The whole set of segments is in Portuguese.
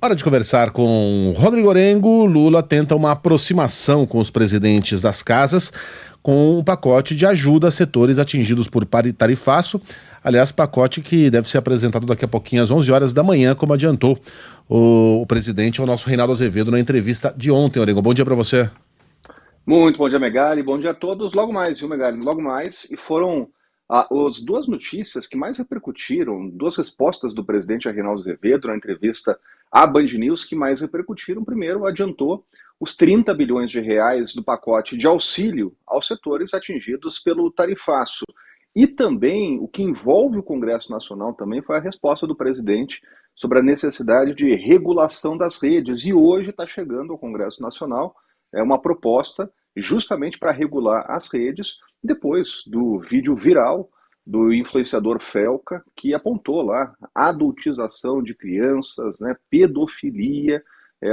Hora de conversar com Rodrigo Orengo. Lula tenta uma aproximação com os presidentes das casas com um pacote de ajuda a setores atingidos por tarifaço. Aliás, pacote que deve ser apresentado daqui a pouquinho às 11 horas da manhã, como adiantou o presidente ao nosso Reinaldo Azevedo na entrevista de ontem. Orengo, bom dia para você. Muito bom dia, Megali. Bom dia a todos. Logo mais, viu, Megali? Logo mais. E foram as duas notícias que mais repercutiram, duas respostas do presidente Reinaldo Azevedo na entrevista à Band News que mais repercutiram. Primeiro, adiantou os 30 bilhões de reais do pacote de auxílio aos setores atingidos pelo tarifaço. E também, o que envolve o Congresso Nacional também foi a resposta do presidente sobre a necessidade de regulação das redes. E hoje está chegando ao Congresso Nacional uma proposta justamente para regular as redes, depois do vídeo viral do influenciador Felca, que apontou lá adultização de crianças, né, pedofilia.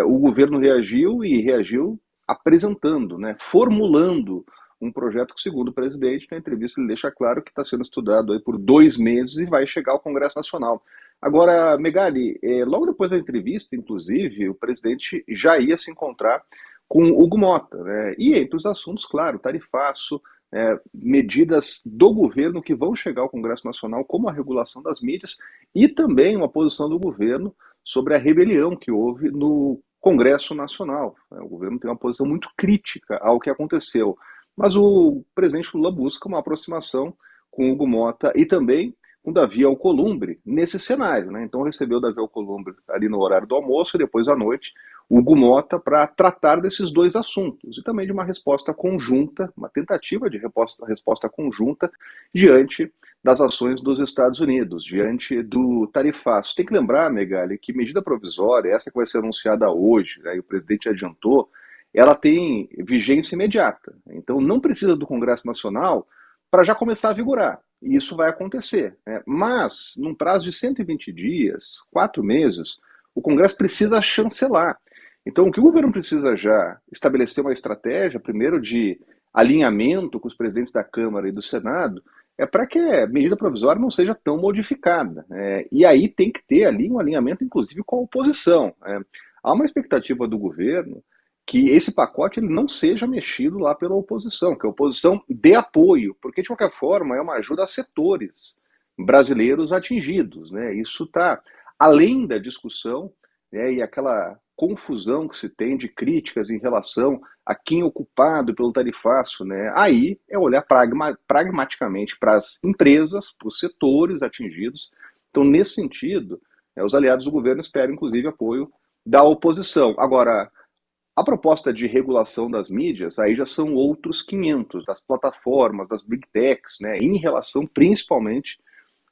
O governo reagiu apresentando, né, formulando um projeto que, segundo o presidente, na entrevista ele deixa claro que está sendo estudado aí por 2 meses e vai chegar ao Congresso Nacional. Agora, Megali, logo depois da entrevista, inclusive, o presidente já ia se encontrar com Hugo Mota, né? E entre os assuntos, claro, tarifaço, medidas do governo que vão chegar ao Congresso Nacional, como a regulação das mídias, e também uma posição do governo sobre a rebelião que houve no Congresso Nacional. O governo tem uma posição muito crítica ao que aconteceu, mas o presidente Lula busca uma aproximação com Hugo Mota e também com Davi Alcolumbre nesse cenário, né? Então recebeu Davi Alcolumbre ali no horário do almoço e depois à noite Hugo Mota para tratar desses dois assuntos e também de uma resposta conjunta, uma tentativa de resposta conjunta diante das ações dos Estados Unidos, diante do tarifaço. Tem que lembrar, Megali, que medida provisória, essa que vai ser anunciada hoje, né, e o presidente adiantou, ela tem vigência imediata. Então não precisa do Congresso Nacional para já começar a vigorar. E isso vai acontecer, né? Mas, num prazo de 120 dias, 4 meses, o Congresso precisa chancelar. Então, o que o governo precisa já estabelecer uma estratégia, primeiro, de alinhamento com os presidentes da Câmara e do Senado, é para que a medida provisória não seja tão modificada, né? E aí tem que ter ali um alinhamento, inclusive, com a oposição, né? Há uma expectativa do governo que esse pacote ele não seja mexido lá pela oposição, que a oposição dê apoio, porque, de qualquer forma, é uma ajuda a setores brasileiros atingidos, né? Isso está além da discussão, né, e aquela confusão que se tem de críticas em relação a quem é ocupado pelo tarifaço, né? Aí é olhar pragmaticamente para as empresas, para os setores atingidos. Então, nesse sentido, os aliados do governo esperam, inclusive, apoio da oposição. Agora, a proposta de regulação das mídias, aí já são outros 500, das plataformas, das big techs, né, em relação principalmente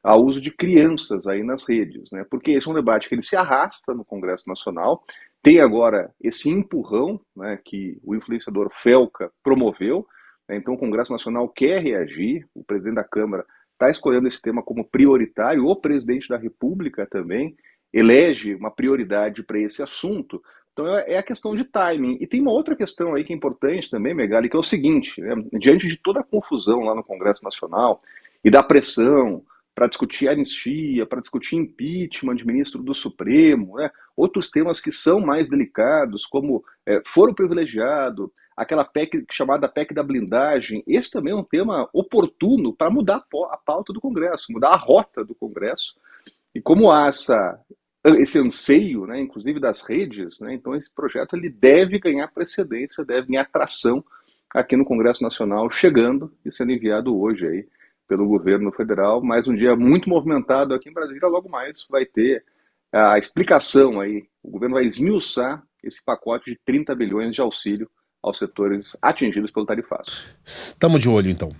ao uso de crianças aí nas redes, né, porque esse é um debate que ele se arrasta no Congresso Nacional, tem agora esse empurrão, né, que o influenciador Felca promoveu, né, então o Congresso Nacional quer reagir, o presidente da Câmara está escolhendo esse tema como prioritário, o presidente da República também elege uma prioridade para esse assunto. Então é a questão de timing. E tem uma outra questão aí que é importante também, Megali, que é o seguinte, né, diante de toda a confusão lá no Congresso Nacional e da pressão para discutir anistia, para discutir impeachment de ministro do Supremo, né, outros temas que são mais delicados, como foro privilegiado, aquela PEC chamada PEC da blindagem, esse também é um tema oportuno para mudar a pauta do Congresso, mudar a rota do Congresso. E como há esse anseio, né, inclusive das redes, né, então esse projeto ele deve ganhar precedência, deve ganhar tração aqui no Congresso Nacional, chegando e sendo enviado hoje aí pelo governo federal. Mais um dia muito movimentado aqui em Brasília, logo mais vai ter a explicação aí, o governo vai esmiuçar esse pacote de 30 bilhões de auxílio aos setores atingidos pelo tarifaço. Estamos de olho, então.